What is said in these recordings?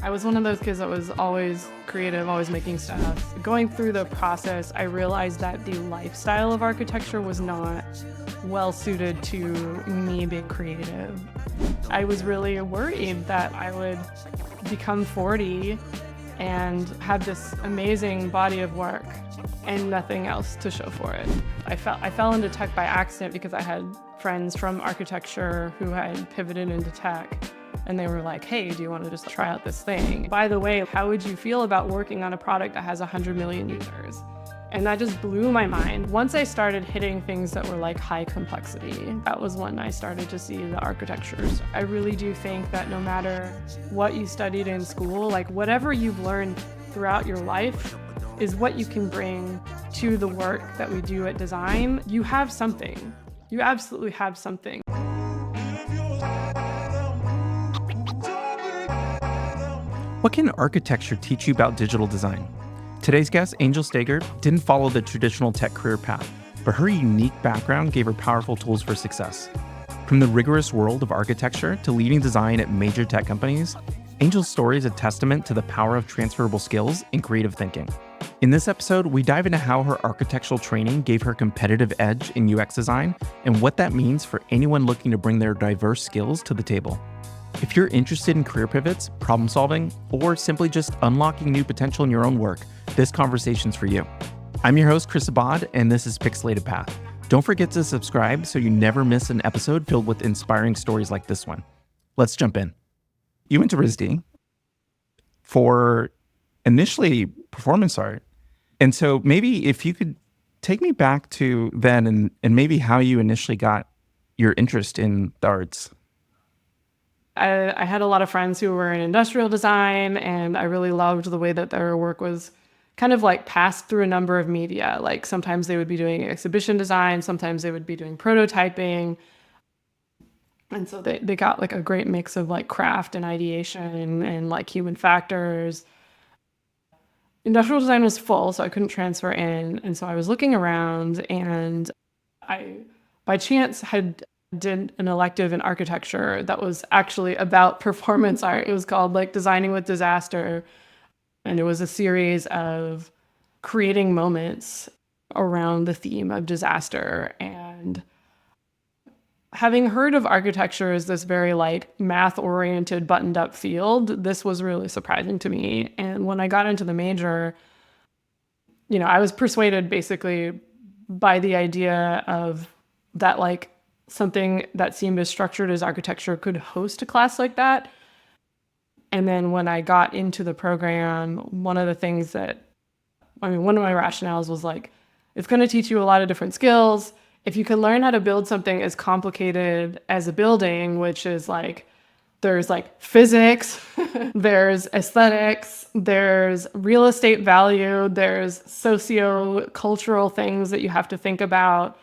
I was one of those kids that was always creative, always making stuff. Going through the process, I realized that the lifestyle of architecture was not well suited to me being creative. I was really worried that I would become 40 and have this amazing body of work and nothing else to show for it. I fell into tech by accident because I had friends from architecture who had pivoted into tech. And they were like, hey, do you want to just try out this thing? By the way, how would you feel about working on a product that has 100 million users? And that just blew my mind. Once I started hitting things that were like high complexity, that was when I started to see the architectures. I really do think that no matter what you studied in school, like whatever you've learned throughout your life is what you can bring to the work that we do at design. You have something. You absolutely have something. What can architecture teach you about digital design? Today's guest, Angel Steger, didn't follow the traditional tech career path, but her unique background gave her powerful tools for success. From the rigorous world of architecture to leading design at major tech companies, Angel's story is a testament to the power of transferable skills and creative thinking. In this episode, we dive into how her architectural training gave her competitive edge in UX design and what that means for anyone looking to bring their diverse skills to the table. If you're interested in career pivots, problem solving, or simply just unlocking new potential in your own work, this conversation's for you. I'm your host, Chris Abad, and this is Pixelated Path. Don't forget to subscribe so you never miss an episode filled with inspiring stories like this one. Let's jump in. You went to RISD for initially performance art. And so maybe if you could take me back to then and maybe how you initially got your interest in the arts. I had a lot of friends who were in industrial design, and I really loved the way that their work was kind of like passed through a number of media. Like sometimes they would be doing exhibition design, sometimes they would be doing prototyping. And so they got like a great mix of like craft and ideation and like human factors. Industrial design was full, so I couldn't transfer in. And so I was looking around, and I, by chance, did an elective in architecture that was actually about performance art. It was called like Designing with Disaster. And it was a series of creating moments around the theme of disaster. And having heard of architecture as this very like math-oriented, buttoned-up field, this was really surprising to me. And when I got into the major, I was persuaded basically by the idea of that like something that seemed as structured as architecture could host a class like that. And then when I got into the program, one of my rationales was like, it's going to teach you a lot of different skills. If you can learn how to build something as complicated as a building, which is like, there's like physics, there's aesthetics, there's real estate value, there's socio-cultural things that you have to think about.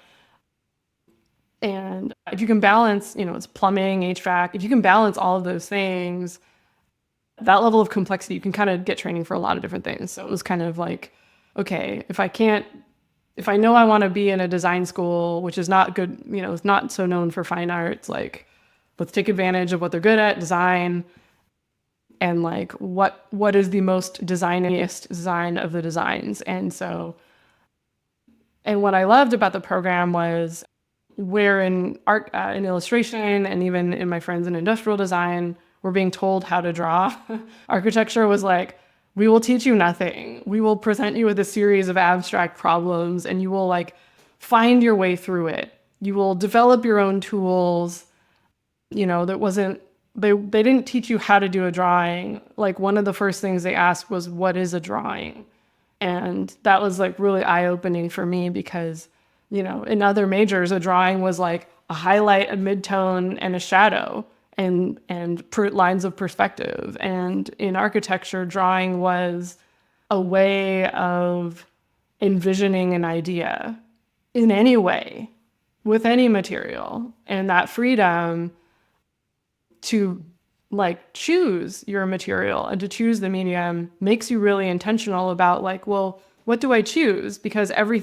And if you can balance, it's plumbing, HVAC, if you can balance all of those things, that level of complexity, you can kind of get training for a lot of different things. So it was kind of like, okay, if I know I want to be in a design school, which is not good, it's not so known for fine arts, like, let's take advantage of what they're good at, design, and like, what is the most designiest design of the designs. And what I loved about the program was where in art, in illustration, and even in my friends in industrial design, we're being told how to draw. Architecture was like, we will teach you nothing. We will present you with a series of abstract problems, and you will like find your way through it. You will develop your own tools. They didn't teach you how to do a drawing. Like one of the first things they asked was, what is a drawing? And that was like really eye-opening for me because in other majors, a drawing was like a highlight, a midtone, and a shadow, and lines of perspective. And in architecture, drawing was a way of envisioning an idea in any way, with any material. And that freedom to like choose your material and to choose the medium makes you really intentional about like, well, what do I choose? Because every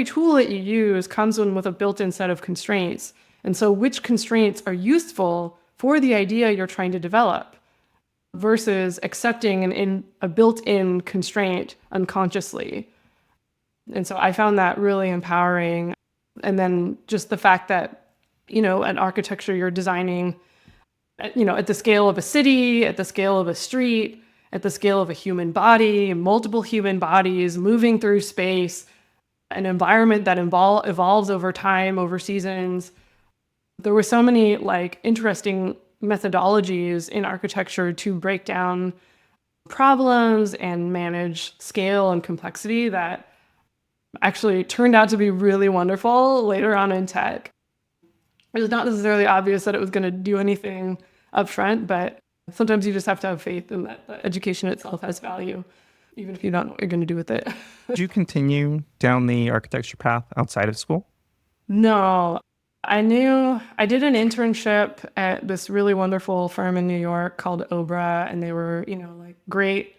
tool that you use comes in with a built-in set of constraints. And so which constraints are useful for the idea you're trying to develop? versus accepting a built-in constraint unconsciously. And so I found that really empowering. And then just the fact that, in architecture, you're designing, at the scale of a city, at the scale of a street, at the scale of a human body, multiple human bodies moving through space, an environment that evolves over time, over seasons. There were so many interesting methodologies in architecture to break down problems and manage scale and complexity that actually turned out to be really wonderful later on in tech. It was not necessarily obvious that it was going to do anything up front, but sometimes you just have to have faith in that the education itself has value, even if you don't know what you're going to do with it. Did you continue down the architecture path outside of school? No, I did an internship at this really wonderful firm in New York called Obra, and they were, great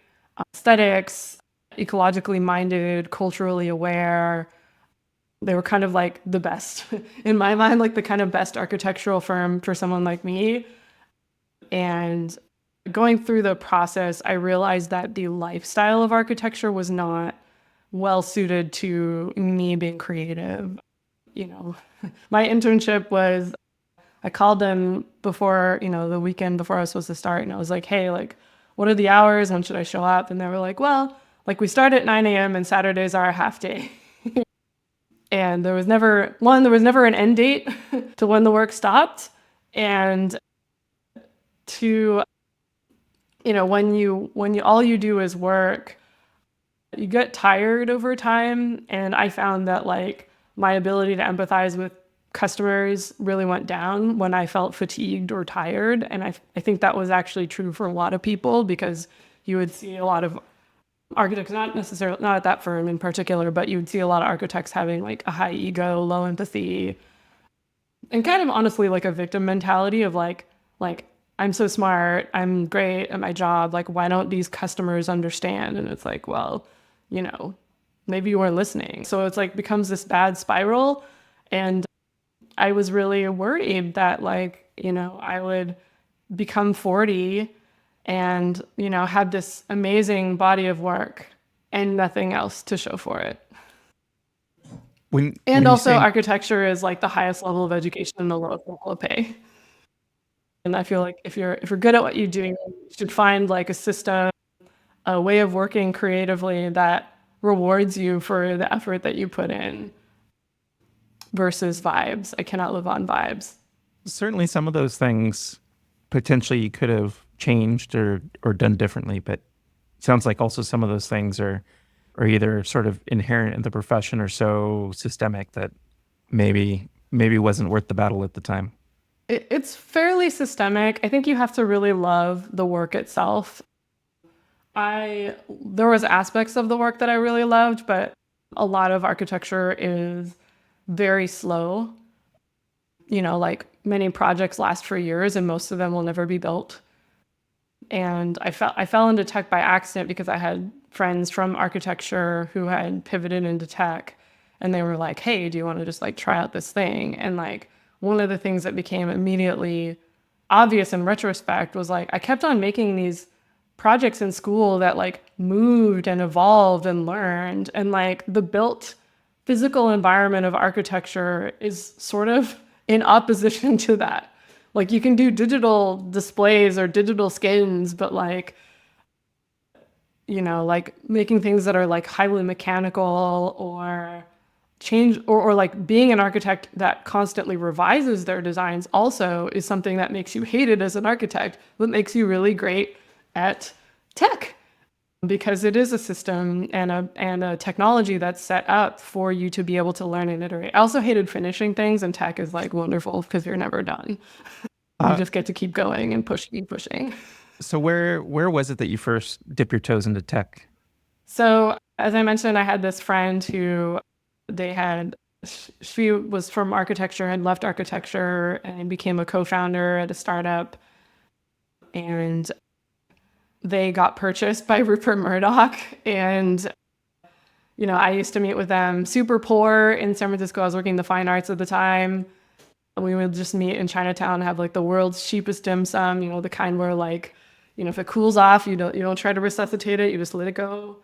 aesthetics, ecologically minded, culturally aware. They were kind of like the best, in my mind, like the kind of best architectural firm for someone like me. And going through the process, I realized that the lifestyle of architecture was not well suited to me being creative. My internship was, I called them before, the weekend before I was supposed to start. And I was like, hey, what are the hours? When should I show up? And they were like, well, we start at 9 a.m. and Saturdays are a half day. And there was never an end date to when the work stopped. And to, when all you do is work, you get tired over time. And I found that my ability to empathize with customers really went down when I felt fatigued or tired. And I think that was actually true for a lot of people, because you would see a lot of architects, not at that firm in particular, but you would see a lot of architects having a high ego, low empathy, and kind of honestly a victim mentality of I'm so smart, I'm great at my job, why don't these customers understand? And it's well, maybe you weren't listening. So it's becomes this bad spiral. And I was really worried that I would become 40 and, have this amazing body of work and nothing else to show for it. And also architecture is the highest level of education and the lowest level of pay. And I feel like if you're good at what you're doing, you should find a system, a way of working creatively that rewards you for the effort that you put in versus vibes. I cannot live on vibes. Certainly some of those things potentially you could have changed or done differently, but it sounds like also some of those things are either sort of inherent in the profession or so systemic that maybe wasn't worth the battle at the time. It's fairly systemic. I think you have to really love the work itself. There was aspects of the work that I really loved, but a lot of architecture is very slow. Many projects last for years and most of them will never be built. And I fell into tech by accident because I had friends from architecture who had pivoted into tech, and they were like, hey, do you want to just try out this thing? And one of the things that became immediately obvious in retrospect was I kept on making these projects in school that moved and evolved and learned, and the built physical environment of architecture is sort of in opposition to that. You can do digital displays or digital skins, but making things that are highly mechanical or change or being an architect that constantly revises their designs also is something that makes you hate it as an architect, but makes you really great at tech, because it is a system and a technology that's set up for you to be able to learn and iterate. I also hated finishing things, and tech is wonderful because you're never done. You just get to keep going and pushing. So where was it that you first dipped your toes into tech? So as I mentioned, I had this friend who she was from architecture, had left architecture and became a co-founder at a startup. And they got purchased by Rupert Murdoch. And, I used to meet with them super poor in San Francisco. I was working the fine arts at the time. We would just meet in Chinatown and have the world's cheapest dim sum, the kind where if it cools off, you don't try to resuscitate it. You just let it go.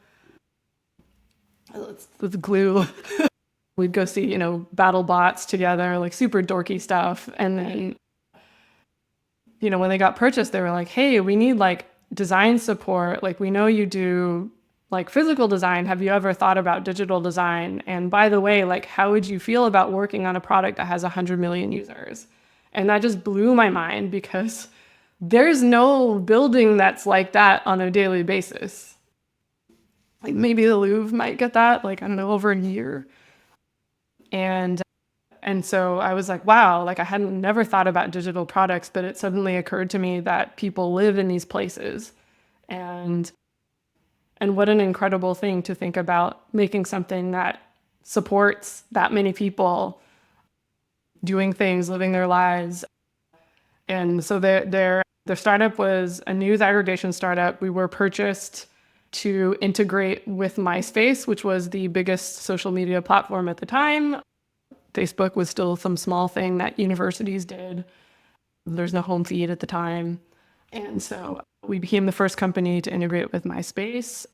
Let's glue. We'd go see, battle bots together, like super dorky stuff. And then, when they got purchased, they were like, hey, we need like design support. Like, we know you do like physical design. Have you ever thought about digital design? And by the way, like, how would you feel about working on a product that has 100 million users? And that just blew my mind because there's no building that's like that on a daily basis. Like maybe the Louvre might get that, like, I don't know, over a year. And so I was like, wow, like I hadn't never thought about digital products, but it suddenly occurred to me that people live in these places. And what an incredible thing to think about making something that supports that many people doing things, living their lives. And so their startup was a news aggregation startup. We were purchased to integrate with MySpace, which was the biggest social media platform at the time. Facebook was still some small thing that universities did. There's no home feed at the time. And so we became the first company to integrate with MySpace.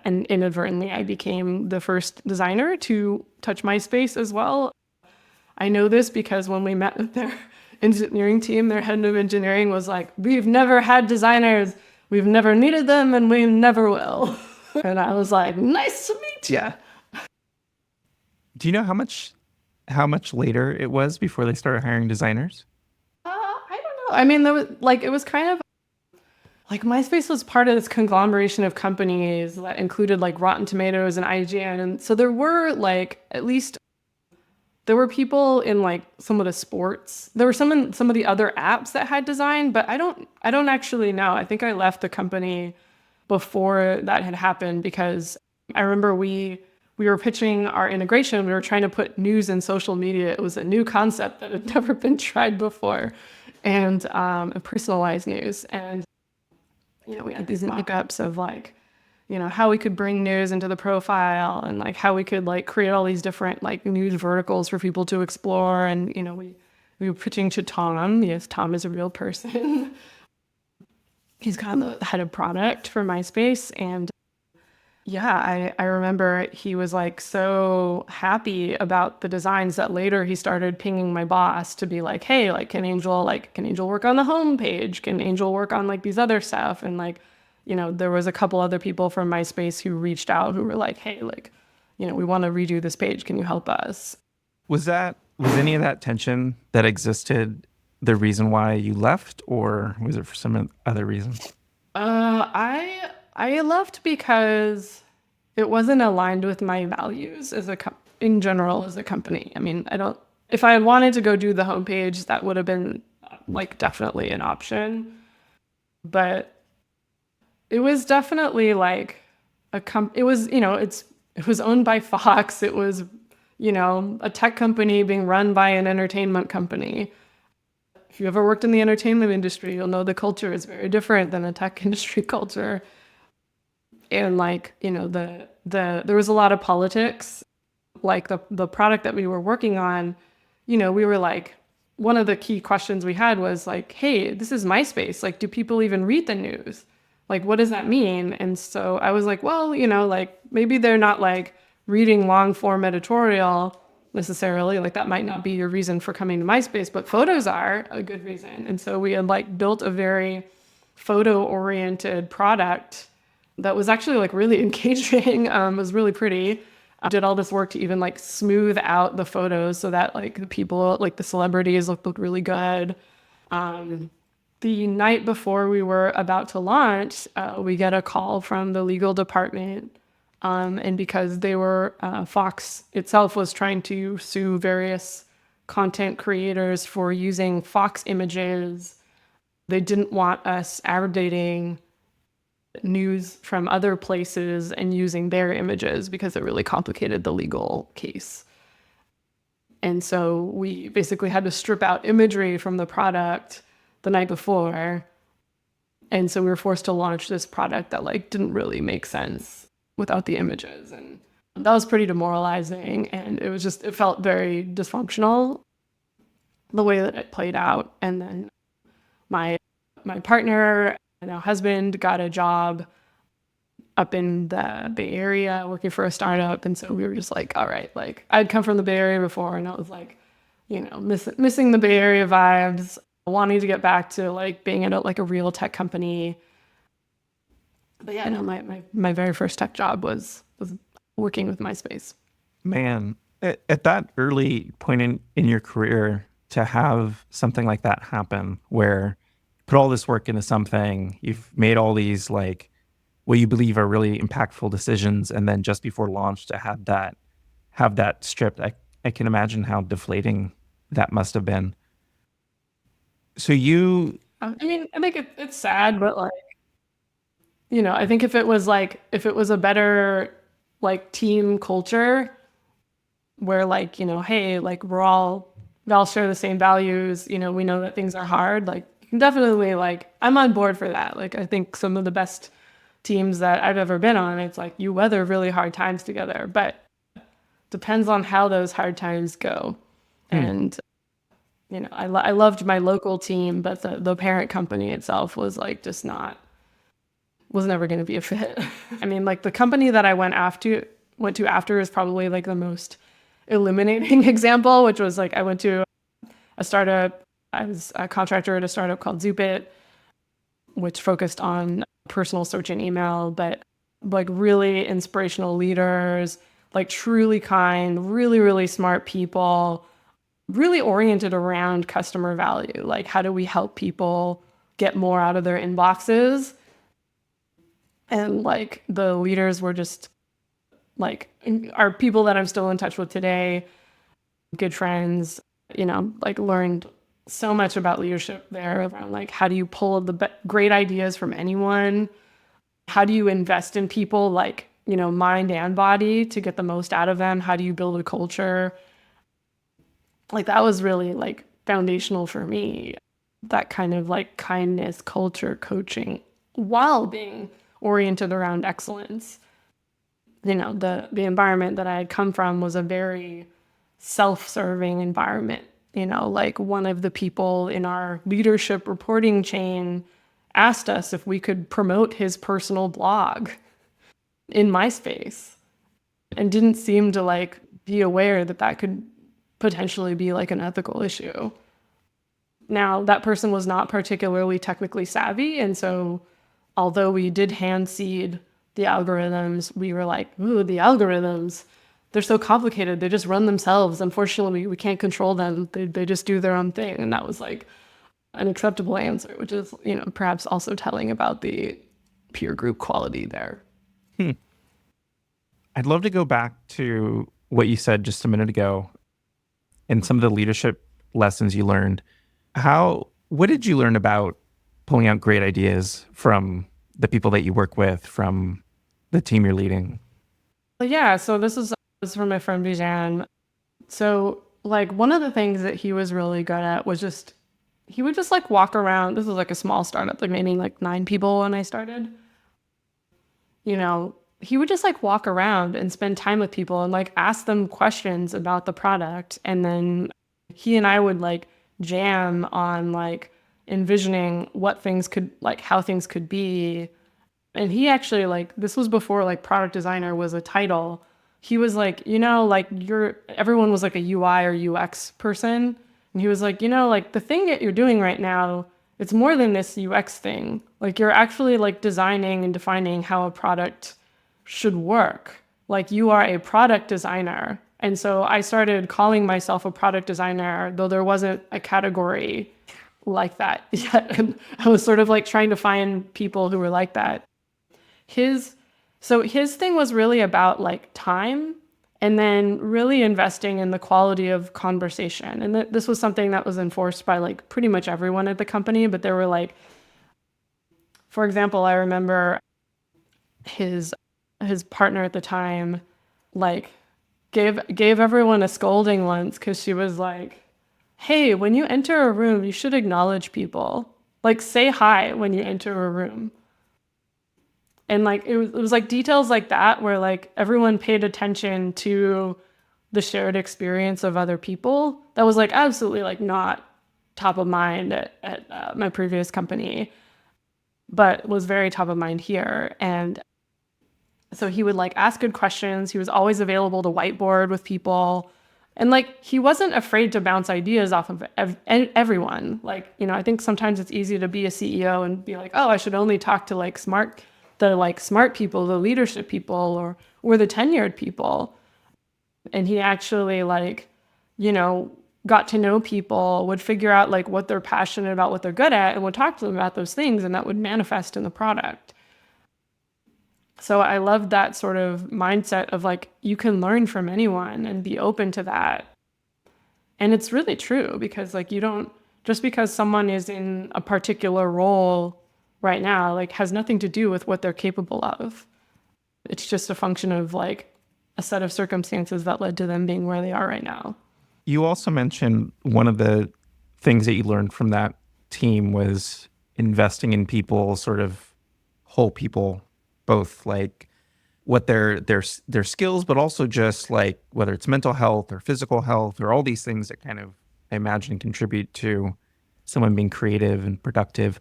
And inadvertently, I became the first designer to touch MySpace as well. I know this because when we met with their engineering team, their head of engineering was like, we've never had designers, we've never needed them, and we never will. And I was like, nice to meet you. Do you know how much later it was before they started hiring designers? I don't know. I mean, it was kind of like MySpace was part of this conglomeration of companies that included like Rotten Tomatoes and IGN. And so there were like, at least there were people in like some of the sports. There were some in some of the other apps that had design, but I don't actually know. I think I left the company before that had happened because I remember we were pitching our integration. We were trying to put news in social media. It was a new concept that had never been tried before, and personalized news. And we had these mock-ups of like, how we could bring news into the profile and like how we could like create all these different like news verticals for people to explore. And we were pitching to Tom. Yes, Tom is a real person. He's kind of the head of product for MySpace. And yeah, I remember he was like so happy about the designs that later he started pinging my boss to be like, hey, like can Angel work on the homepage? Can Angel work on like these other stuff? And like, there was a couple other people from MySpace who reached out who were like, hey, like, we want to redo this page. Can you help us? Was any of that tension that existed the reason why you left, or was it for some other reason? I left because it wasn't aligned with my values in general as a company. I mean, if I had wanted to go do the homepage, that would have been like definitely an option. But it was definitely like it was, it was owned by Fox. It was, a tech company being run by an entertainment company. If you ever worked in the entertainment industry, you'll know the culture is very different than a tech industry culture. And like, there was a lot of politics. Like the product that we were working on, we were like, one of the key questions we had was like, hey, this is MySpace. Like, do people even read the news? Like, what does that mean? And so I was like, well, like maybe they're not like reading long form editorial necessarily. Like that might not be your reason for coming to MySpace, but photos are a good reason. And so we had like built a very photo oriented product that was actually like really engaging. It was really pretty. I did all this work to even like smooth out the photos so that like the people, like the celebrities looked really good. The night before we were about to launch, we get a call from the legal department. And because Fox itself was trying to sue various content creators for using Fox images, they didn't want us aggregating news from other places and using their images because it really complicated the legal case. And so we basically had to strip out imagery from the product the night before. And so we were forced to launch this product that like didn't really make sense without the images. And that was pretty demoralizing. And it felt very dysfunctional the way that it played out. And then my partner husband got a job up in the Bay Area working for a startup. And so we were just like, all right, like I'd come from the Bay Area before and I was like, missing the Bay Area vibes, wanting to get back to like being at like a real tech company. But yeah, no, my very first tech job was working with MySpace. Man, at that early point in your career, to have something like that happen where you put all this work into something, you've made all these like what you believe are really impactful decisions, and then just before launch to have that stripped, I can imagine how deflating that must have been. So you I mean, I think it's sad, but like, I think if it was a better like team culture where like, hey, like we all share the same values, we know that things are hard, like you can definitely like I'm on board for that. Like I think some of the best teams that I've ever been on, it's like you weather really hard times together, but depends on how those hard times go. hmm, And I loved my local team, but the parent company itself was like just not was never going to be a fit. I mean, like the company that I went to after is probably like the most illuminating example, which was like I went to a startup. I was a contractor at a startup called Zoopit, which focused on personal search and email, but like really inspirational leaders, like truly kind, really, really smart people, really oriented around customer value. Like, how do we help people get more out of their inboxes? And like the leaders were just like are people that I'm still in touch with today, good friends, like learned so much about leadership there around like how do you pull great ideas from anyone? How do you invest in people like, mind and body to get the most out of them? How do you build a culture? Like that was really like foundational for me. That kind of like kindness, culture, coaching while being oriented around excellence. The environment that I had come from was a very self-serving environment. Like one of the people in our leadership reporting chain asked us if we could promote his personal blog in MySpace and didn't seem to like be aware that that could potentially be like an ethical issue. Now, that person was not particularly technically savvy, and so although we did hand seed the algorithms, we were like, ooh, the algorithms, they're so complicated. They just run themselves. Unfortunately, we can't control them. They just do their own thing. And that was like an acceptable answer, which is, perhaps also telling about the peer group quality there. hmm. I'd love to go back to what you said just a minute ago and some of the leadership lessons you learned. What did you learn about pulling out great ideas from the people that you work with, from the team you're leading? But yeah, so this is from my friend Bijan. So like one of the things that he was really good at was just he would just like walk around. This was like a small startup, like maybe like 9 people when I started. He would just like walk around and spend time with people and like ask them questions about the product. And then he and I would like jam on like envisioning what things could like how things could be. And he actually like this was before like product designer was a title. He was like, like everyone was like a UI or UX person. And he was like, like the thing that you're doing right now, it's more than this UX thing. Like you're actually like designing and defining how a product should work. Like you are a product designer. And so I started calling myself a product designer, though there wasn't a category like that yet. And I was sort of like trying to find people who were like that. His his thing was really about like time and then really investing in the quality of conversation. And this was something that was enforced by like pretty much everyone at the company, but there were like for example, I remember his his partner at the time like gave everyone a scolding once cuz she was like, "Hey, when you enter a room, you should acknowledge people. Like say hi when you enter a room." And like it was like details like that where like everyone paid attention to the shared experience of other people that was like absolutely like not top of mind at my previous company. but was very top of mind here. And so he would like ask good questions. He was always available to whiteboard with people. And like he wasn't afraid to bounce ideas off of everyone. Like, I think sometimes it's easy to be a CEO and be like, "Oh, I should only talk to like smart people, the leadership people or the tenured people." And he actually like, you know, got to know people, would figure out like what they're passionate about, what they're good at, and would talk to them about those things, and that would manifest in the product. So I love that sort of mindset of like, you can learn from anyone and be open to that. And it's really true because like you don't, just because someone is in a particular role right now, like has nothing to do with what they're capable of. It's just a function of like a set of circumstances that led to them being where they are right now. You also mentioned one of the things that you learned from that team was investing in people, sort of whole people, both like what their skills, but also just like whether it's mental health or physical health or all these things that kind of I imagine contribute to someone being creative and productive.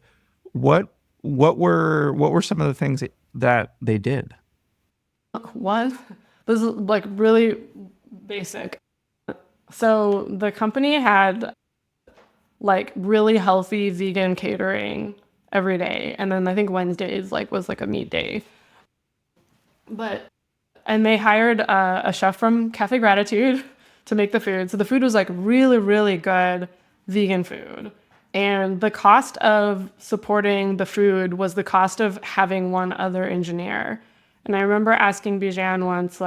What what were some of the things that they did? One, this is like really basic. So the company had like really healthy vegan catering every day. And then I think Wednesdays like was like a meat day. But and they hired a chef from Cafe Gratitude to make the food. So the food was like really, really good vegan food. And the cost of supporting the food was the cost of having one other engineer. And I remember asking Bijan once,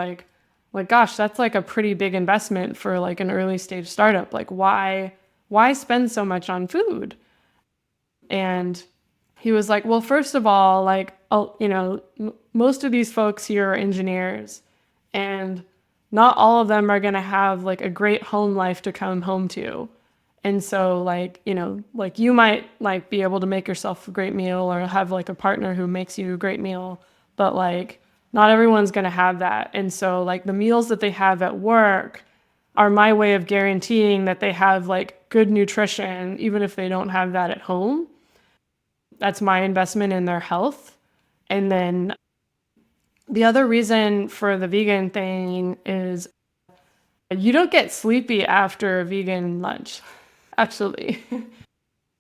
gosh, that's like a pretty big investment for like an early stage startup. Like, why spend so much on food? And he was like, well, first of all, like, most of these folks here are engineers, and not all of them are going to have like a great home life to come home to. And so like, like you might like be able to make yourself a great meal or have like a partner who makes you a great meal, but like not everyone's going to have that. And so like the meals that they have at work are my way of guaranteeing that they have like good nutrition, even if they don't have that at home. That's my investment in their health. And then the other reason for the vegan thing is you don't get sleepy after a vegan lunch, actually.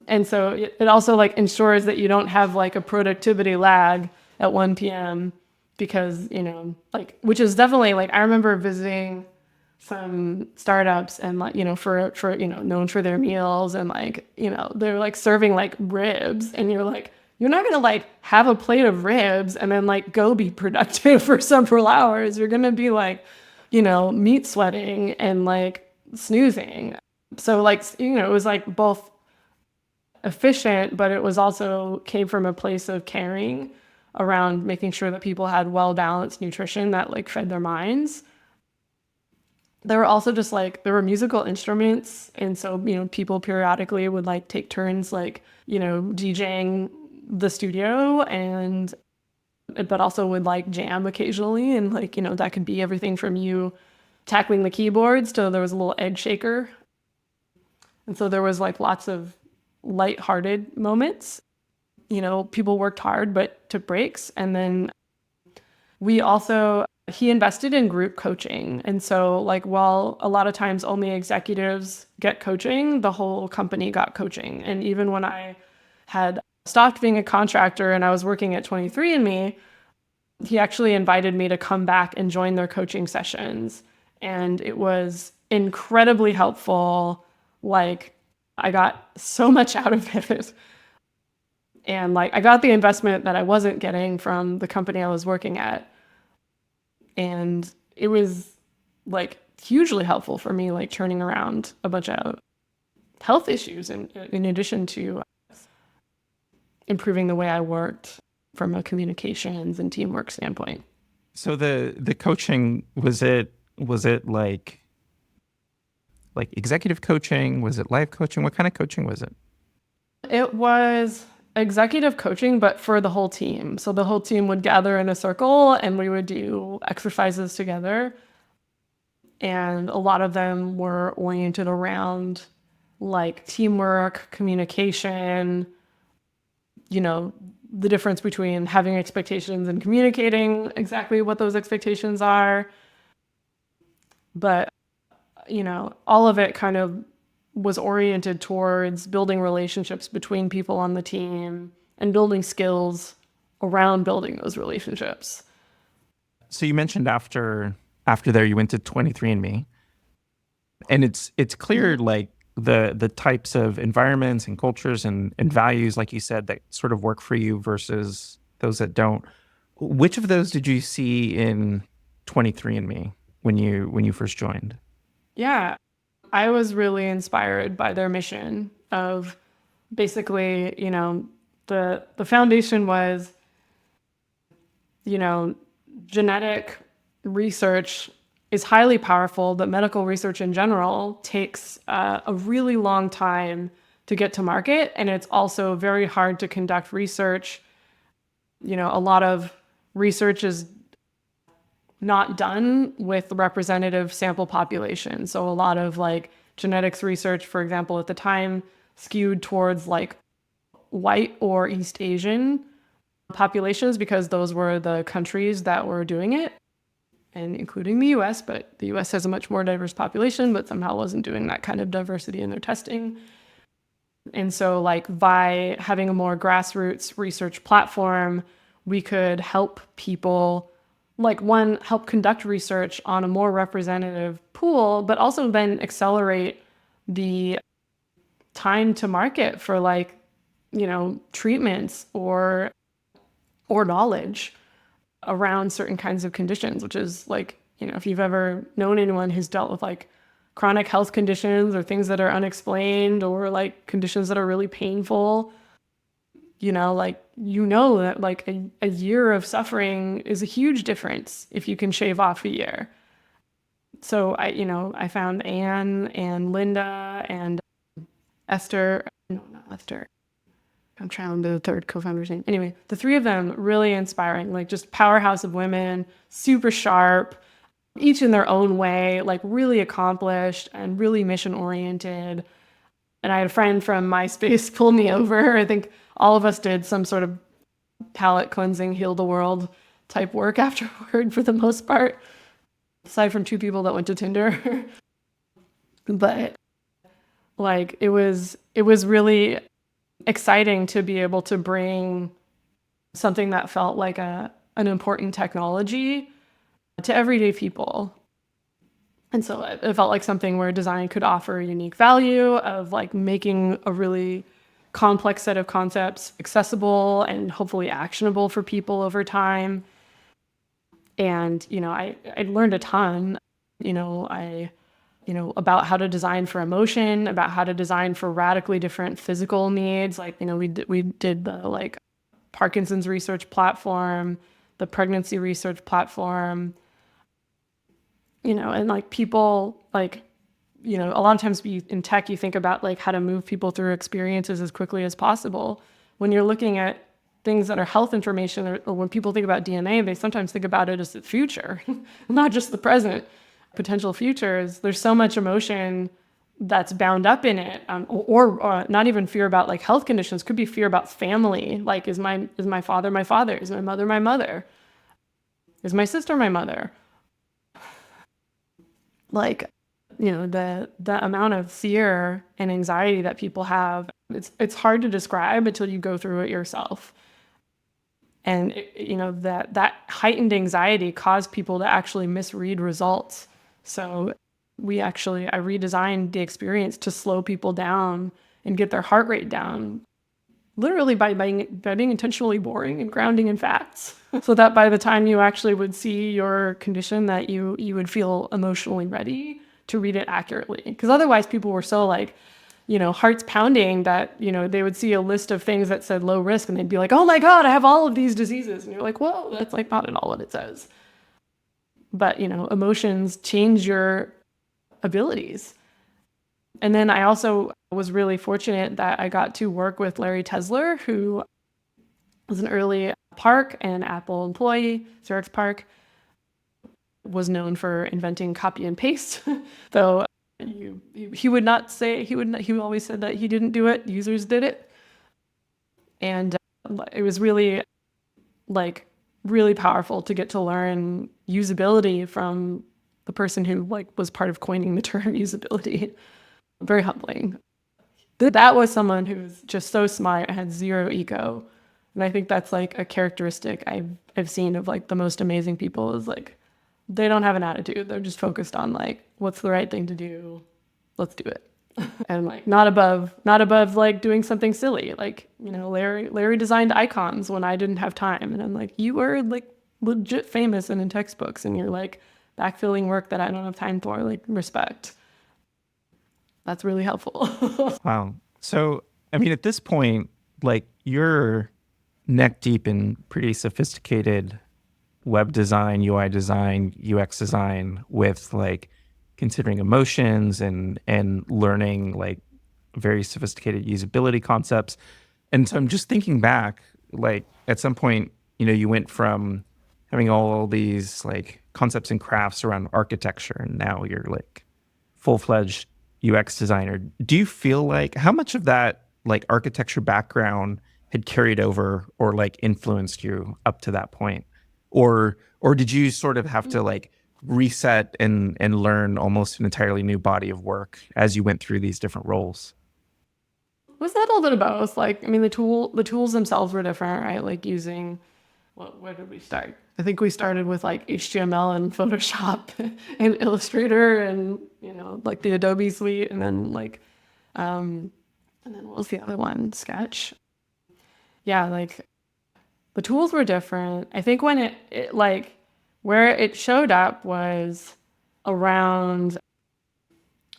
And so it also like ensures that you don't have like a productivity lag at 1 p.m. because, like, which is definitely like, I remember visiting some startups and like, for known for their meals, and like, they're like serving like ribs, and you're like, you're not gonna like have a plate of ribs and then like go be productive for several hours. You're gonna be like, meat sweating and like snoozing. So like, it was like both efficient, but it was also came from a place of caring around making sure that people had well balanced nutrition that like fed their minds. There were also just like there were musical instruments, and so people periodically would like take turns like DJing the studio, and but also would like jam occasionally, and like that could be everything from you tackling the keyboards to there was a little egg shaker. And so there was like lots of lighthearted moments. People worked hard but took breaks. And then he invested in group coaching. And so like while a lot of times only executives get coaching, the whole company got coaching. And even when I had stopped being a contractor and I was working at 23andMe, he actually invited me to come back and join their coaching sessions. And it was incredibly helpful. Like I got so much out of it. And like I got the investment that I wasn't getting from the company I was working at. And it was like hugely helpful for me, like turning around a bunch of health issues in addition to improving the way I worked from a communications and teamwork standpoint. So the coaching, was it like executive coaching? Was it life coaching? What kind of coaching was it? It was executive coaching, but for the whole team. So the whole team would gather in a circle and we would do exercises together. And a lot of them were oriented around like teamwork, communication, the difference between having expectations and communicating exactly what those expectations are. But, all of it kind of was oriented towards building relationships between people on the team and building skills around building those relationships. So you mentioned after there you went to 23andMe, and it's clear like the types of environments and cultures and values, like you said, that sort of work for you versus those that don't. Which of those did you see in 23andMe when you first joined? Yeah, I was really inspired by their mission of basically, the foundation was, genetic research is highly powerful, but medical research in general takes a really long time to get to market. And it's also very hard to conduct research. A lot of research is not done with representative sample population. So a lot of like genetics research, for example, at the time skewed towards like white or East Asian populations because those were the countries that were doing it, and including the US, but the US has a much more diverse population, but somehow wasn't doing that kind of diversity in their testing. And so like by having a more grassroots research platform, we could help people like one, help conduct research on a more representative pool, but also then accelerate the time to market for like, treatments or knowledge around certain kinds of conditions, which is like, if you've ever known anyone who's dealt with like chronic health conditions or things that are unexplained or like conditions that are really painful, that like a year of suffering is a huge difference if you can shave off a year. So I found Anne and Linda and Esther, no, not Esther. I'm trying to remember the third co-founder's name. Anyway, the three of them really inspiring, like just powerhouse of women, super sharp, each in their own way, like really accomplished and really mission oriented. And I had a friend from MySpace pull me over. I think all of us did some sort of palate cleansing, heal the world type work afterward for the most part, aside from two people that went to Tinder. But like it was really exciting to be able to bring something that felt like an important technology to everyday people. And so it felt like something where design could offer a unique value of like making a really complex set of concepts accessible and hopefully actionable for people over time. And, I learned a ton, about how to design for emotion, about how to design for radically different physical needs. Like, we did the like Parkinson's research platform, the pregnancy research platform, and like people like, a lot of times in tech, you think about like how to move people through experiences as quickly as possible. When you're looking at things that are health information or when people think about DNA, they sometimes think about it as the future, not just the present. Potential futures, there's so much emotion that's bound up in it, or not even fear about like health conditions, could be fear about family. Like, is my father my father? Is my mother my mother? Is my sister my mother? Like, the amount of fear and anxiety that people have, it's hard to describe until you go through it yourself. And that heightened anxiety caused people to actually misread results. So I redesigned the experience to slow people down and get their heart rate down, literally by being intentionally boring and grounding in facts, so that by the time you actually would see your condition, that you would feel emotionally ready to read it accurately. Because otherwise people were so like, hearts pounding that, they would see a list of things that said low risk and they'd be like, oh my God, I have all of these diseases. And you're like, whoa, that's like not at all what it says. But, emotions change your abilities. And then I also was really fortunate that I got to work with Larry Tesler, who was an early Park and Apple employee. Xerox PARC was known for inventing copy and paste, though he would not say, he always said that he didn't do it, users did it. And It was really like really powerful to get to learn usability from the person who like was part of coining the term usability. Very humbling. That was someone who was just so smart, had zero ego. And I think that's like a characteristic I've seen of like the most amazing people is like they don't have an attitude. They're just focused on like what's the right thing to do. Let's do it. And like not above like doing something silly. Like, Larry designed icons when I didn't have time. And I'm like, you were like legit famous and in textbooks and you're like backfilling work that I don't have time for. Like, respect. That's really helpful. Wow. So, I mean, at this point, like you're neck deep in pretty sophisticated web design, UI design, UX design with like considering emotions and learning like very sophisticated usability concepts. And so I'm just thinking back, like at some point, you went from having all these like concepts and crafts around architecture, and now you're like full-fledged UX designer. Do you feel like how much of that like architecture background had carried over or like influenced you up to that point? Or did you sort of have to like reset and learn almost an entirely new body of work as you went through these different roles? Was that a little bit of both? Like, I mean, the tools themselves were different, right? Like using, well, where did we start? I think we started with like HTML and Photoshop and Illustrator and, like the Adobe suite. And then what was the other one? Sketch. Yeah, like the tools were different. I think when it like where it showed up was around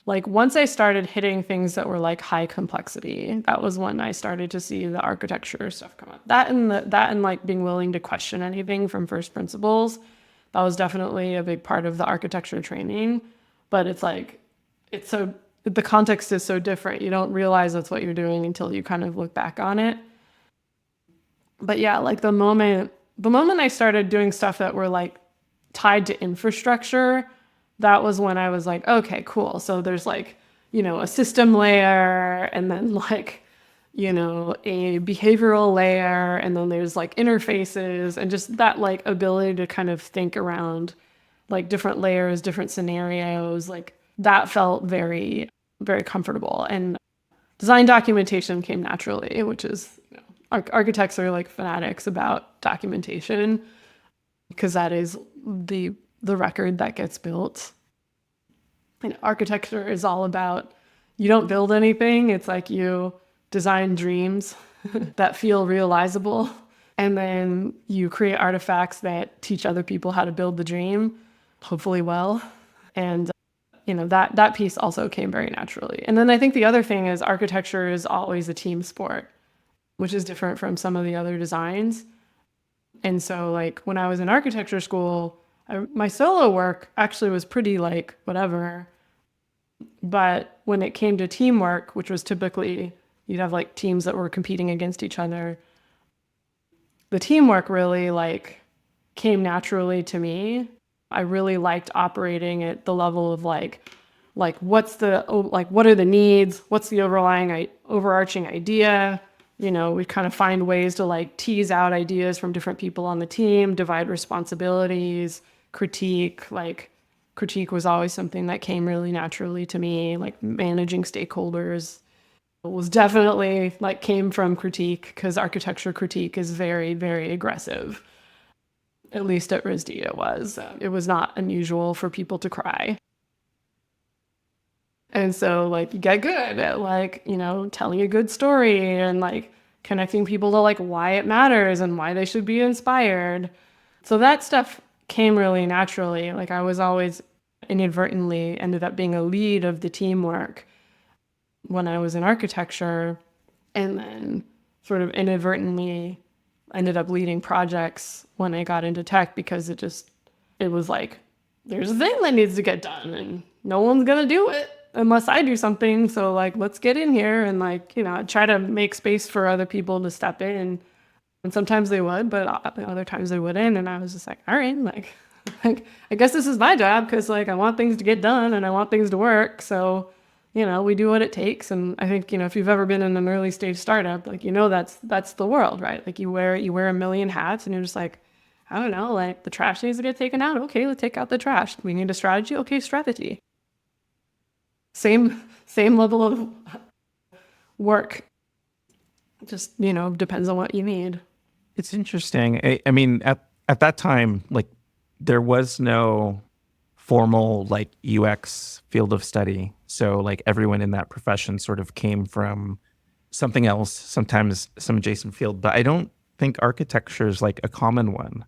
like once I started hitting things that were like high complexity, that was when I started to see the architecture stuff come up. That and like being willing to question anything from first principles, that was definitely a big part of the architecture training. But it's like the context is so different. You don't realize that's what you're doing until you kind of look back on it. But yeah, like the moment I started doing stuff that were like tied to infrastructure, that was when I was like, okay, cool. So there's like, a system layer and then like, a behavioral layer, and then there's like interfaces and just that like ability to kind of think around like different layers, different scenarios, like that felt very, very comfortable. And design documentation came naturally, which is, architects are like fanatics about documentation because that is the record that gets built. And architecture is all about, you don't build anything. It's like you design dreams that feel realizable. And then you create artifacts that teach other people how to build the dream, hopefully well. And that piece also came very naturally. And then I think the other thing is architecture is always a team sport, which is different from some of the other designs. And so like when I was in architecture school, my solo work actually was pretty like whatever. But when it came to teamwork, which was typically you'd have like teams that were competing against each other, the teamwork really like came naturally to me. I really liked operating at the level of like what are the needs? What's the overarching idea? We kind of find ways to like tease out ideas from different people on the team, divide responsibilities, critique. Like critique was always something that came really naturally to me. Like managing stakeholders was definitely like came from critique because architecture critique is very, very aggressive. At least at RISD it was. It was not unusual for people to cry. And so like you get good at like, telling a good story and like connecting people to like why it matters and why they should be inspired. So that stuff came really naturally. Like I was always inadvertently ended up being a lead of the teamwork when I was in architecture, and then sort of inadvertently ended up leading projects when I got into tech because it was like, there's a thing that needs to get done and no one's gonna do it unless I do something. So like, let's get in here and like, try to make space for other people to step in. And sometimes they would, but other times they wouldn't. And I was just like, all right, like I guess this is my job because like I want things to get done and I want things to work. So we do what it takes. And I think, if you've ever been in an early stage startup, like, that's the world, right? Like you wear a million hats and you're just like, I don't know, like the trash needs to get taken out. Okay, let's take out the trash. We need a strategy. Okay, strategy. Same level of work. Just, depends on what you need. It's interesting. I mean, at that time, like there was no formal like UX field of study. So like everyone in that profession sort of came from something else, sometimes some adjacent field. But I don't think architecture is like a common one.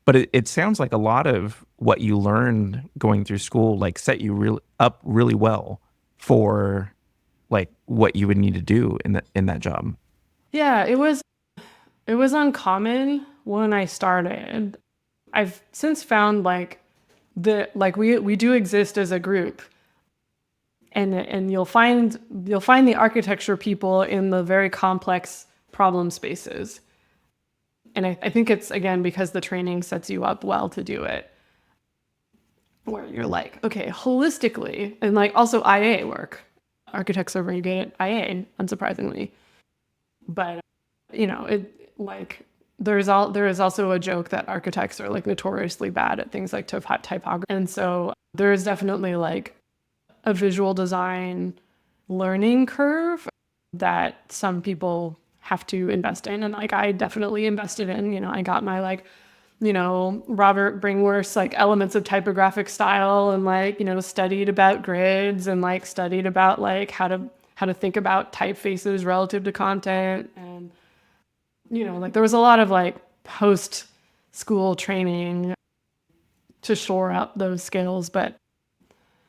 But it sounds like a lot of what you learned going through school like set you up really well for like what you would need to do in that job. Yeah, it was uncommon when I started. I've since found like we do exist as a group, and you'll find the architecture people in the very complex problem spaces. And I think it's again because the training sets you up well to do it, where you're like, okay, holistically, and like also IA work. Architects are very good at IA, unsurprisingly. But it like there is also a joke that architects are like notoriously bad at things like typography, and so there is definitely like a visual design learning curve that some people have to invest in, and like I definitely invested in. I got my like Robert Bringworth's like elements of typographic style, and like studied about grids, and like studied about like how to think about typefaces relative to content. And like there was a lot of like post school training to shore up those skills. But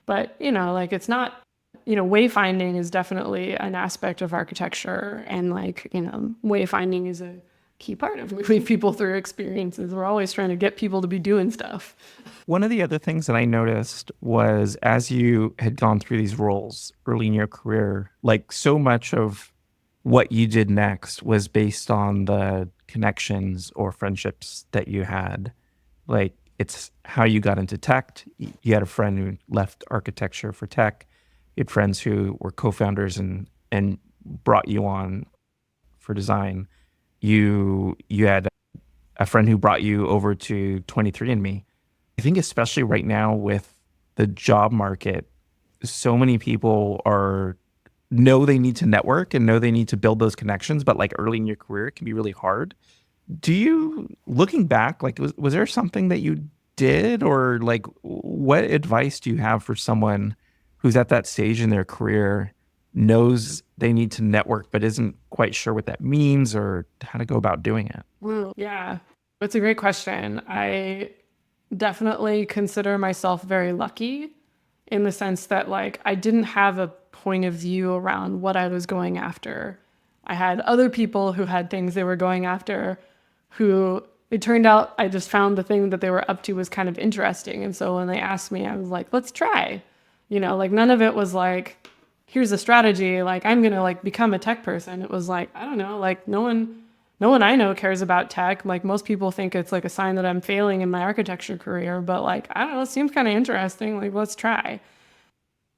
like it's not, wayfinding is definitely an aspect of architecture, and like wayfinding is a key part of moving people through experiences. We're always trying to get people to be doing stuff. One of the other things that I noticed was as you had gone through these roles early in your career, like so much of what you did next was based on the connections or friendships that you had. Like it's how you got into tech. You had a friend who left architecture for tech. You had friends who were co-founders and brought you on for design. You had a friend who brought you over to 23andMe. I think especially right now with the job market, so many people are know they need to network and know they need to build those connections, but like early in your career, it can be really hard. Do you, looking back, like was there something that you did, or like what advice do you have for someone who's at that stage in their career, knows they need to network but isn't quite sure what that means or how to go about doing it? Well, yeah, it's a great question. I definitely consider myself very lucky in the sense that like I didn't have a point of view around what I was going after. I had other people who had things they were going after, who it turned out I just found the thing that they were up to was kind of interesting. And so when they asked me, I was like, let's try. Like none of it was like, here's a strategy, like I'm gonna like become a tech person. It was like, I don't know, like no one I know cares about tech. Like most people think it's like a sign that I'm failing in my architecture career, but like, I don't know, it seems kind of interesting. Like, let's try.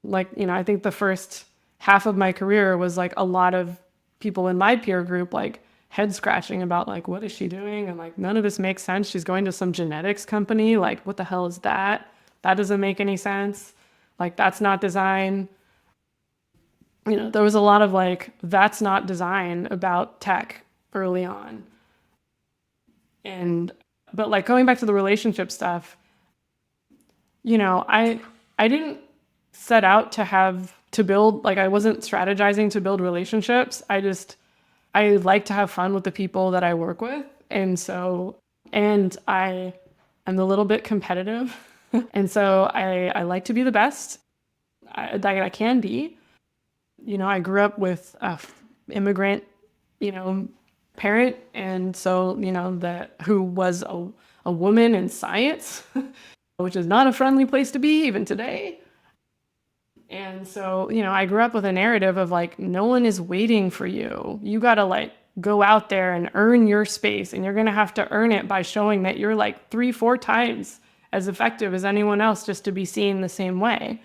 Like, I think the first half of my career was like a lot of people in my peer group, like head scratching about like, what is she doing? And like, none of this makes sense. She's going to some genetics company. Like, what the hell is that? That doesn't make any sense. Like, that's not design. There was a lot of like, that's not design about tech early on. But like going back to the relationship stuff, I didn't set out to build, like I wasn't strategizing to build relationships. I like to have fun with the people that I work with. And I'm a little bit competitive. And so I like to be the best that I can be. I grew up with a immigrant, parent, and so that who was a woman in science, which is not a friendly place to be even today. And so I grew up with a narrative of like, no one is waiting for you. You gotta like go out there and earn your space, and you're gonna have to earn it by showing that you're like 3-4 times as effective as anyone else just to be seen the same way.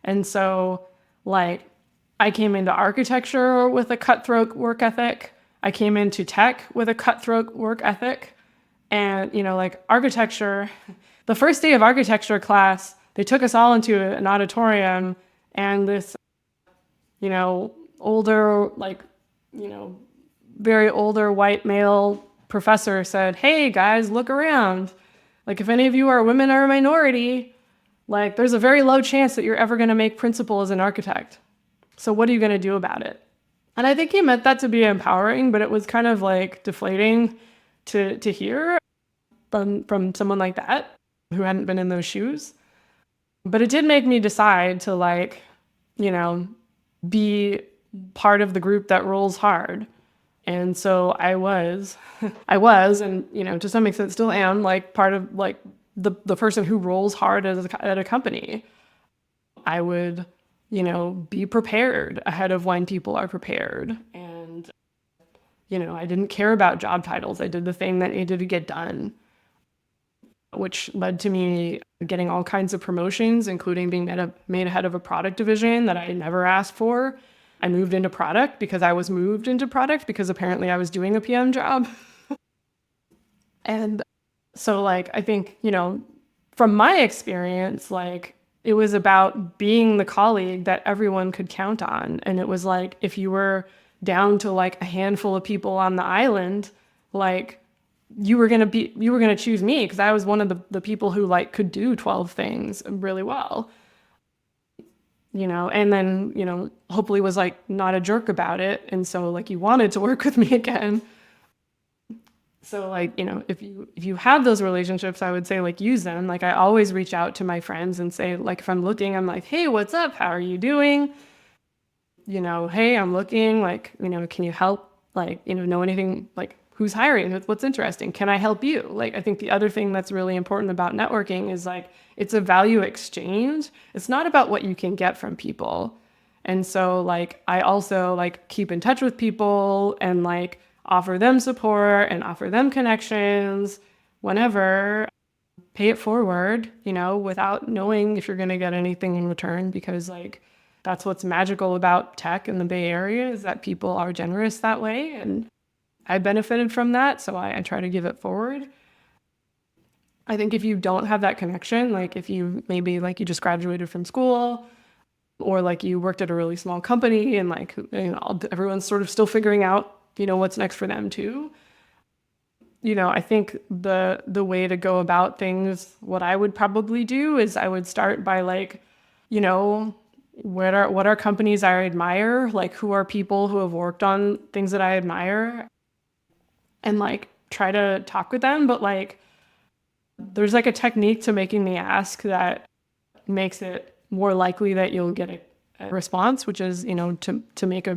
And so like I came into architecture with a cutthroat work ethic. I came into tech with a cutthroat work ethic. And, like architecture, the first day of architecture class, they took us all into an auditorium, and this, older, very older white male professor said, "Hey guys, look around. Like, if any of you are women or a minority, like, there's a very low chance that you're ever going to make principal as an architect. So what are you going to do about it?" And I think he meant that to be empowering, but it was kind of like deflating to hear from someone like that who hadn't been in those shoes. But it did make me decide to be part of the group that rolls hard. And so I was, and to some extent still am, like part of like the person who rolls hard at a company. I would, be prepared ahead of when people are prepared. And, I didn't care about job titles. I did the thing that needed to get done, which led to me getting all kinds of promotions, including being made head of a product division that I never asked for. I moved into product because I was moved into product because apparently I was doing a PM job. And so I think, from my experience, it was about being the colleague that everyone could count on. And it was like, if you were down to a handful of people on the island, you were going to choose me because I was one of the people who could do 12 things really well. And then, hopefully was not a jerk about it. And so you wanted to work with me again. So if you have those relationships, I would say use them. I always reach out to my friends and say, if I'm looking, I'm like, "Hey, what's up? How are you doing? Hey, I'm looking, can you help? Know anything, who's hiring? What's interesting? Can I help you?" I think the other thing that's really important about networking is it's a value exchange. It's not about what you can get from people. And so I also keep in touch with people and offer them support and offer them connections whenever, pay it forward, without knowing if you're going to get anything in return, because that's what's magical about tech in the Bay Area, is that people are generous that way. And I benefited from that, so I try to give it forward. I think if you don't have that connection, if you maybe you just graduated from school, or you worked at a really small company and everyone's sort of still figuring out, what's next for them too. I think the way to go about things, what I would probably do is I would start by what are companies I admire, who are people who have worked on things that I admire, and try to talk with them. But there's a technique to making the ask that makes it more likely that you'll get a response, which is to make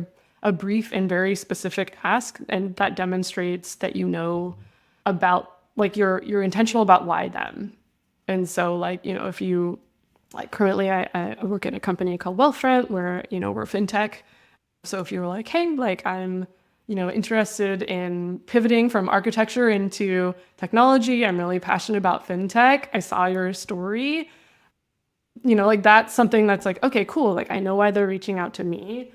a brief and very specific ask, and that demonstrates that about you're intentional about why them. And so if you currently I work at a company called Wealthfront, where we're fintech. So if you're hey, I'm interested in pivoting from architecture into technology, I'm really passionate about fintech, I saw your story, that's something that's okay, cool, I know why they're reaching out to me.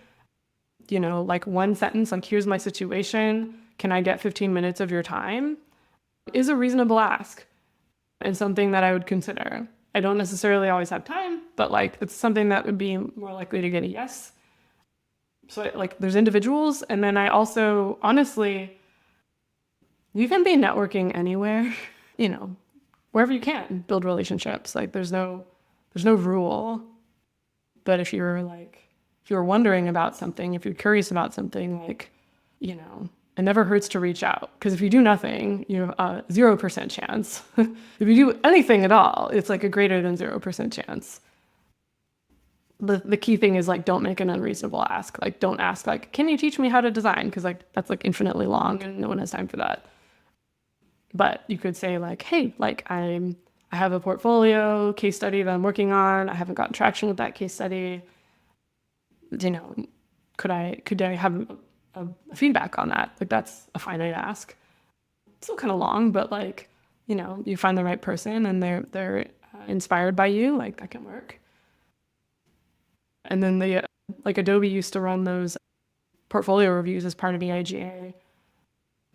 One sentence, here's my situation, can I get 15 minutes of your time, is a reasonable ask and something that I would consider. I don't necessarily always have time, but it's something that would be more likely to get a yes. So there's individuals, and then I also, honestly, you can be networking anywhere, wherever you can build relationships. There's no rule. But if you're wondering about something, if you're curious about something, it never hurts to reach out. Because if you do nothing, you have a 0% chance. If you do anything at all, it's a greater than 0% chance. The key thing is don't make an unreasonable ask. Don't ask can you teach me how to design? Because that's infinitely long and no one has time for that. But you could say hey, I have a portfolio case study that I'm working on. I haven't gotten traction with that case study. Could I have a feedback on that? That's a finite ask. It's still kind of long, but you find the right person and they're inspired by you, that can work. And then the Like Adobe used to run those portfolio reviews as part of the IGA.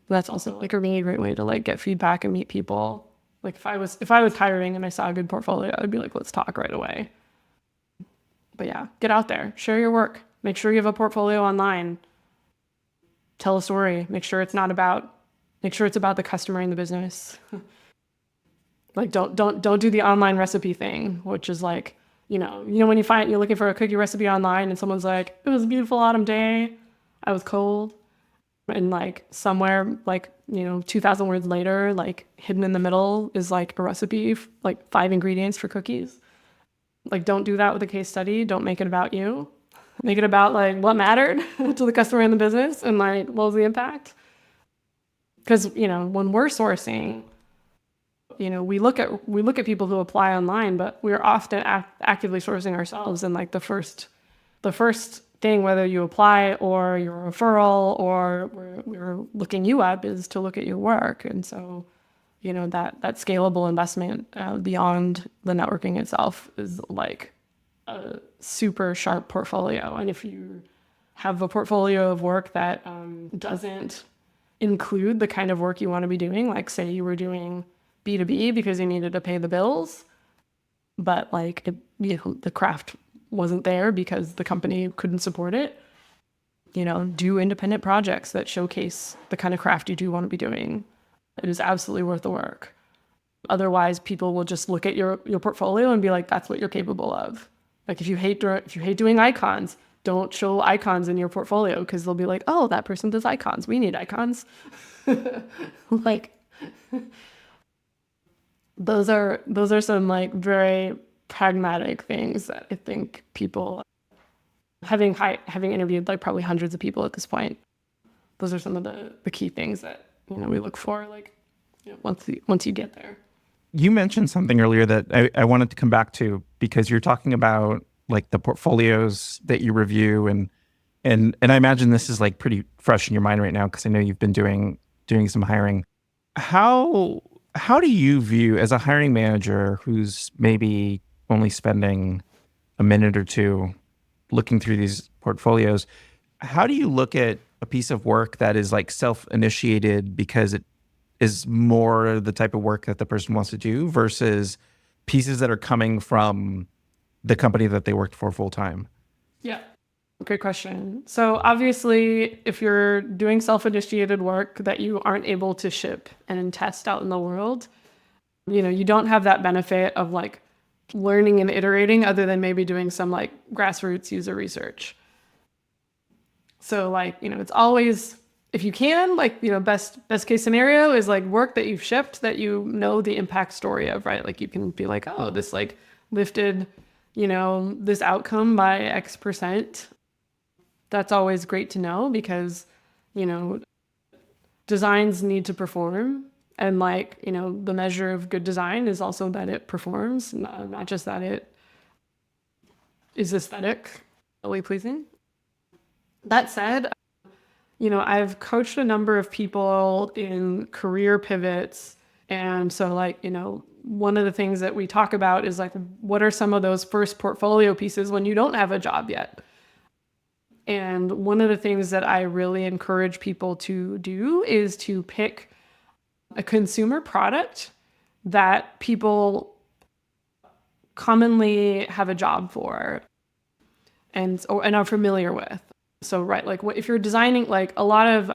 That's also like a really great way to like get feedback and meet people. Like if I was hiring and I saw a good portfolio, I'd be like, let's talk right away. But yeah, get out there, share your work, make sure you have a portfolio online, tell a story, make sure it's about the customer and the business. Like don't do the online recipe thing, which is like, when you're looking for a cookie recipe online and someone's like, it was a beautiful autumn day, I was cold, and like somewhere like 2,000 words later, like hidden in the middle is like a recipe, like 5 ingredients for cookies. Like don't do that with a case study. Don't make it about you. Make it about like what mattered to the customer and the business, and like what was the impact. Because when we're sourcing, we look at people who apply online, but we're often actively sourcing ourselves. And like the first thing, whether you apply or you're a referral or we're looking you up, is to look at your work. And so, that scalable investment beyond the networking itself is like a super sharp portfolio. And if you have a portfolio of work that doesn't include the kind of work you want to be doing, like say you were doing B2B because you needed to pay the bills, but like the craft wasn't there because the company couldn't support it, do independent projects that showcase the kind of craft you do want to be doing. It is absolutely worth the work. Otherwise, people will just look at your portfolio and be like, that's what you're capable of. Like if you hate doing icons, don't show icons in your portfolio, because they'll be like, oh, that person does icons. We need icons. Like those are some like very pragmatic things that I think people, having interviewed like probably hundreds of people at this point, those are some of the key things that we look for, like once you get there. You mentioned something earlier that I wanted to come back to, because you're talking about like the portfolios that you review, and I imagine this is like pretty fresh in your mind right now, because I know you've been doing some hiring. How do you view, as a hiring manager who's maybe only spending a minute or two looking through these portfolios, how do you look at a piece of work that is like self-initiated because it is more the type of work that the person wants to do, versus pieces that are coming from the company that they worked for full time? Yeah. Good question. So obviously, if you're doing self-initiated work that you aren't able to ship and test out in the world, you don't have that benefit of like learning and iterating, other than maybe doing some like grassroots user research. So like, it's always, if you can, like, best case scenario is like work that you've shipped that the impact story of, right? Like you can be like, oh, this like lifted, this outcome by X%. That's always great to know, because, designs need to perform. And like, the measure of good design is also that it performs, not just that it is aesthetically pleasing. That said, I've coached a number of people in career pivots. And so like, one of the things that we talk about is like, what are some of those first portfolio pieces when you don't have a job yet? And one of the things that I really encourage people to do is to pick a consumer product that people commonly have a job for and are familiar with. So, right, like if you're designing, like a lot of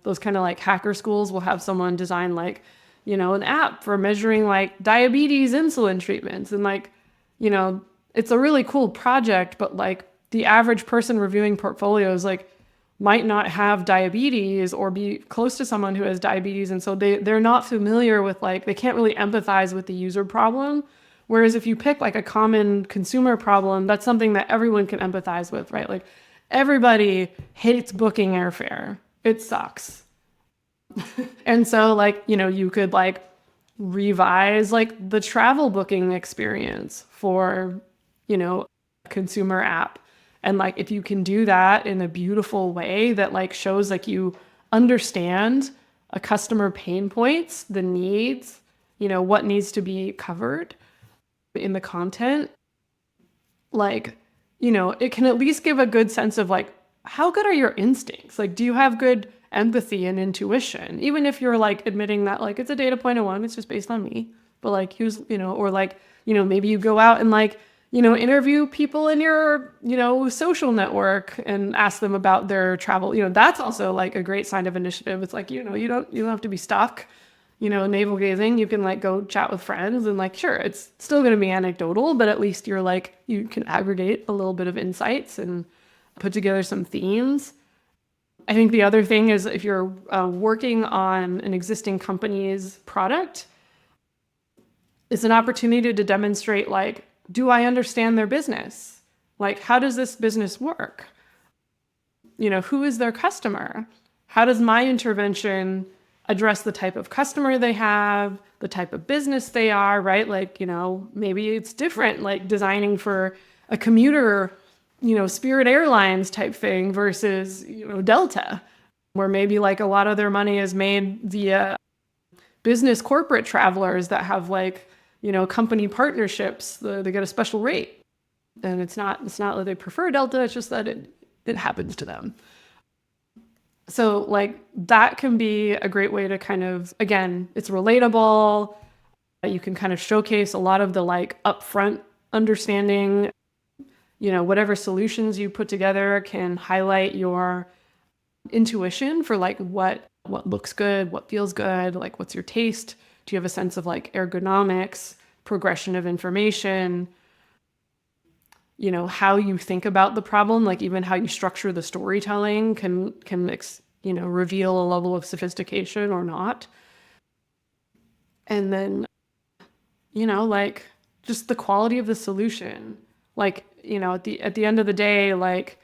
those kind of like hacker schools will have someone design like, an app for measuring like diabetes insulin treatments. And like, it's a really cool project, but like the average person reviewing portfolios like might not have diabetes or be close to someone who has diabetes. And so they're not familiar with, like, they can't really empathize with the user problem. Whereas if you pick like a common consumer problem, that's something that everyone can empathize with, right? Like everybody hates booking airfare. It sucks. And so like, you could like revise like the travel booking experience for, a consumer app. And like, if you can do that in a beautiful way that like shows like you understand a customer pain points, the needs, what needs to be covered in the content, like it can at least give a good sense of like, how good are your instincts? Like, do you have good empathy and intuition? Even if you're like admitting that like it's a data point of one, it's just based on me. But like, here's, or like, maybe you go out and like, interview people in your, social network and ask them about their travel. That's also like a great sign of initiative. It's like, you don't have to be stuck, navel gazing. You can like go chat with friends and like, sure, it's still going to be anecdotal, but at least you're like, you can aggregate a little bit of insights and put together some themes. I think the other thing is if you're working on an existing company's product, it's an opportunity to demonstrate like, do I understand their business? Like, how does this business work? Who is their customer? How does my intervention address the type of customer they have, the type of business they are, right? Like, maybe it's different, like designing for a commuter, Spirit Airlines type thing versus, Delta, where maybe like a lot of their money is made via business corporate travelers that have like, company partnerships. They get a special rate. And it's not that they prefer Delta, it's just that it happens to them. So like that can be a great way to kind of, again, it's relatable. You can kind of showcase a lot of the like upfront understanding, whatever solutions you put together can highlight your intuition for like what looks good, what feels good, like what's your taste? Do you have a sense of like ergonomics, progression of information, how you think about the problem, like even how you structure the storytelling can reveal a level of sophistication or not. And then, like just the quality of the solution. Like, at the end of the day, like,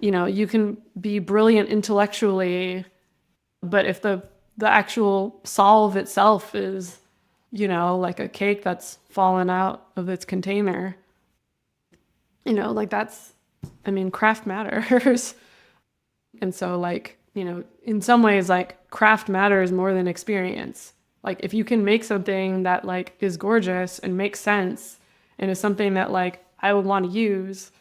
you can be brilliant intellectually, but if the actual solve itself is, like a cake that's fallen out of its container, like craft matters. And so like, in some ways, like craft matters more than experience. Like if you can make something that like is gorgeous and makes sense and is something that like I would want to use,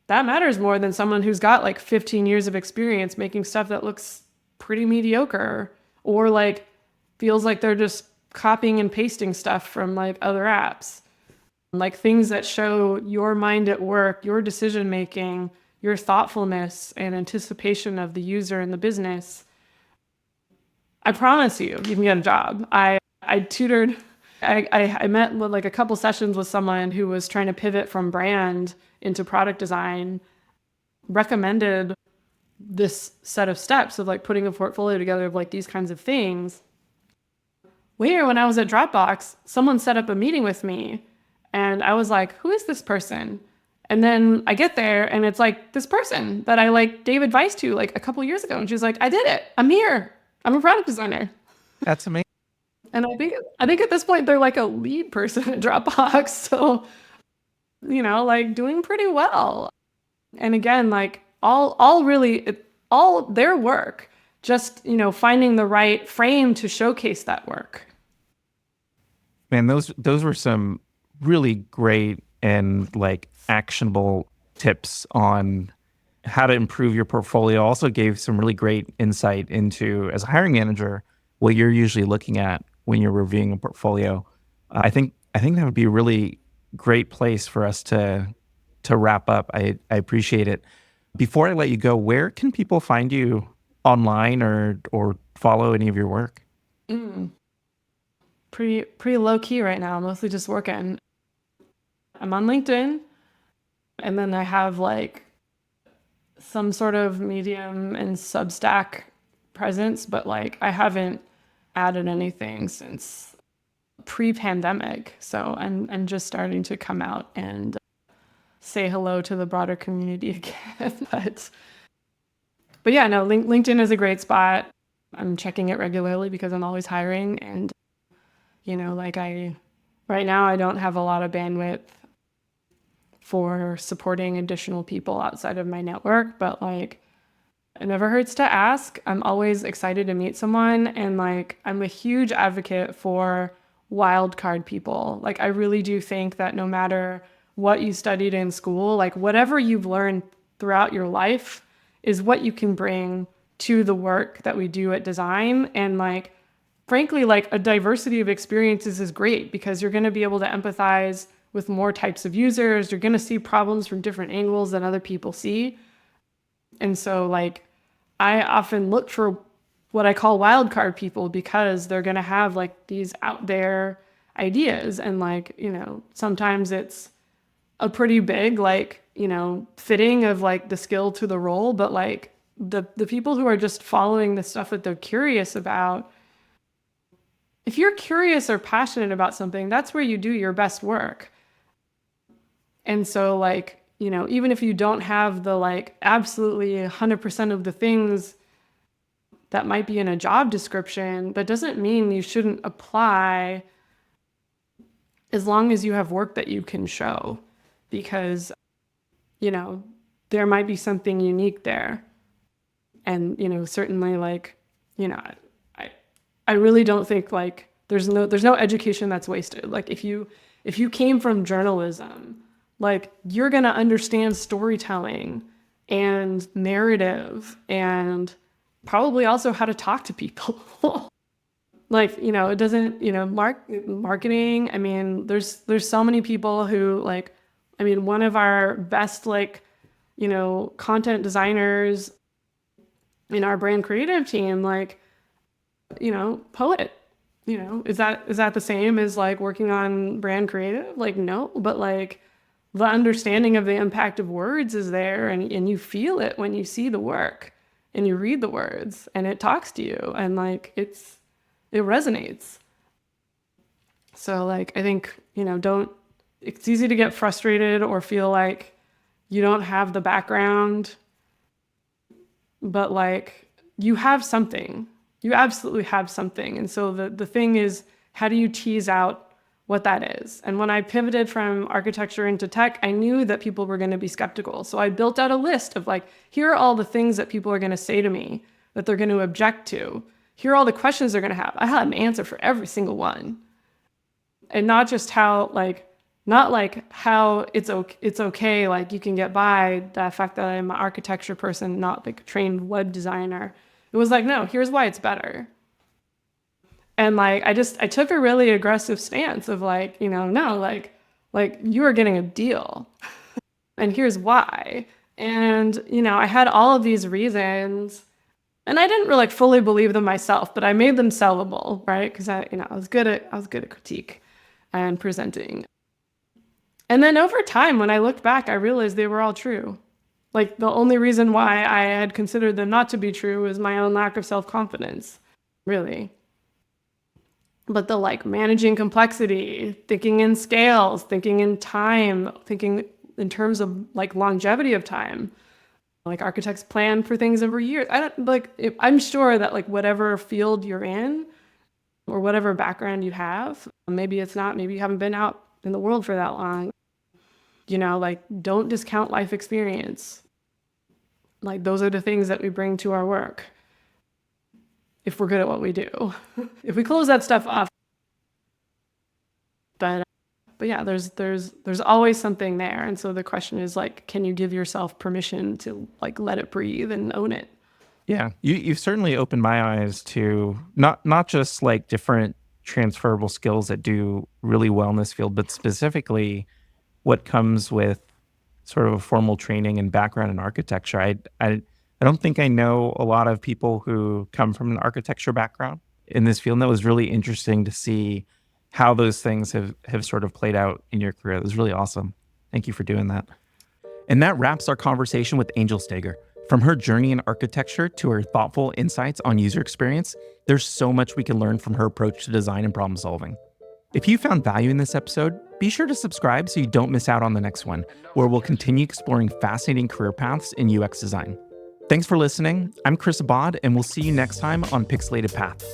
that matters more than someone who's got like 15 years of experience making stuff that looks pretty mediocre or like feels like they're just copying and pasting stuff from like other apps. Like things that show your mind at work, your decision making, your thoughtfulness and anticipation of the user and the business. I promise you can get a job. I tutored, I met with like a couple sessions with someone who was trying to pivot from brand into product design, recommended this set of steps of like putting a portfolio together of like these kinds of things. Later, when I was at Dropbox, someone set up a meeting with me and I was like, who is this person? And then I get there and it's like this person that I like gave advice to like a couple years ago. And she's like, I did it. I'm here. I'm a product designer. That's amazing. And I think at this point they're like a lead person at Dropbox. So, like doing pretty well. And again, like all their work, just, finding the right frame to showcase that work. Man, those were some really great and like actionable tips on how to improve your portfolio. Also gave some really great insight into, as a hiring manager, what you're usually looking at when you're reviewing a portfolio. I think that would be a really great place for us to wrap up. I appreciate it. Before I let you go, where can people find you online or follow any of your work? Pretty low key right now, mostly just working. I'm on LinkedIn, and then I have like some sort of Medium and Substack presence, but like I haven't added anything since pre-pandemic. So I'm just starting to come out and say hello to the broader community again. But yeah, no, LinkedIn is a great spot. I'm checking it regularly because I'm always hiring, and right now I don't have a lot of bandwidth for supporting additional people outside of my network, but like it never hurts to ask. I'm always excited to meet someone, and like I'm a huge advocate for wild card people. Like I really do think that no matter what you studied in school. Like whatever you've learned throughout your life is what you can bring to the work that we do at design. And like, frankly, like a diversity of experiences is great because you're going to be able to empathize with more types of users. You're going to see problems from different angles than other people see. And so like, I often look for what I call wildcard people because they're going to have like these out there ideas. And like, you know, sometimes it's a pretty big, like, you know, fitting of like the skill to the role, but like the people who are just following the stuff that they're curious about, if you're curious or passionate about something, that's where you do your best work. And so like, you know, even if you don't have the like absolutely 100% of the things that might be in a job description, that doesn't mean you shouldn't apply as long as you have work that you can show, because, you know, there might be something unique there. And, you know, certainly like, you know, I really don't think like there's no education that's wasted. Like if you came from journalism, like you're going to understand storytelling and narrative and probably also how to talk to people. Like, you know, it doesn't, you know, marketing. I mean, there's so many people who like, I mean, one of our best like, you know, content designers in our brand creative team, like, you know, poet, you know, is that the same as like working on brand creative? Like, no, but like the understanding of the impact of words is there, and you feel it when you see the work and you read the words and it talks to you and like it resonates. So like, I think, you know, it's easy to get frustrated or feel like you don't have the background, but like you have something. You absolutely have something. And so the thing is, how do you tease out what that is? And when I pivoted from architecture into tech, I knew that people were going to be skeptical. So I built out a list of like, here are all the things that people are going to say to me that they're going to object to. Here are all the questions they're going to have. I had an answer for every single one. And not just how like, not like how it's okay, like you can get by the fact that I'm an architecture person, not like a trained web designer. It was like, no, here's why it's better. And like, I took a really aggressive stance of like, you know, no, like you are getting a deal and here's why. And, you know, I had all of these reasons and I didn't really like fully believe them myself, but I made them sellable, right? Cause I was good at critique and presenting. And then over time, when I looked back, I realized they were all true. Like the only reason why I had considered them not to be true was my own lack of self-confidence, really. But the like managing complexity, thinking in scales, thinking in time, thinking in terms of like longevity of time, like architects plan for things over years. I'm sure that like whatever field you're in or whatever background you have, maybe it's not, maybe you haven't been out in the world for that long. You know, like don't discount life experience. Like those are the things that we bring to our work if we're good at what we do. If we close that stuff off. But yeah, there's always something there. And so the question is like, can you give yourself permission to like let it breathe and own it? Yeah, you've certainly opened my eyes to not just like different transferable skills that do really well in this field, but specifically what comes with sort of a formal training and background in architecture. I don't think I know a lot of people who come from an architecture background in this field. And that was really interesting to see how those things have sort of played out in your career. It was really awesome. Thank you for doing that. And that wraps our conversation with Angel Steger. From her journey in architecture to her thoughtful insights on user experience, there's so much we can learn from her approach to design and problem solving. If you found value in this episode, be sure to subscribe so you don't miss out on the next one, where we'll continue exploring fascinating career paths in UX design. Thanks for listening. I'm Chris Abad, and we'll see you next time on Pixelated Path.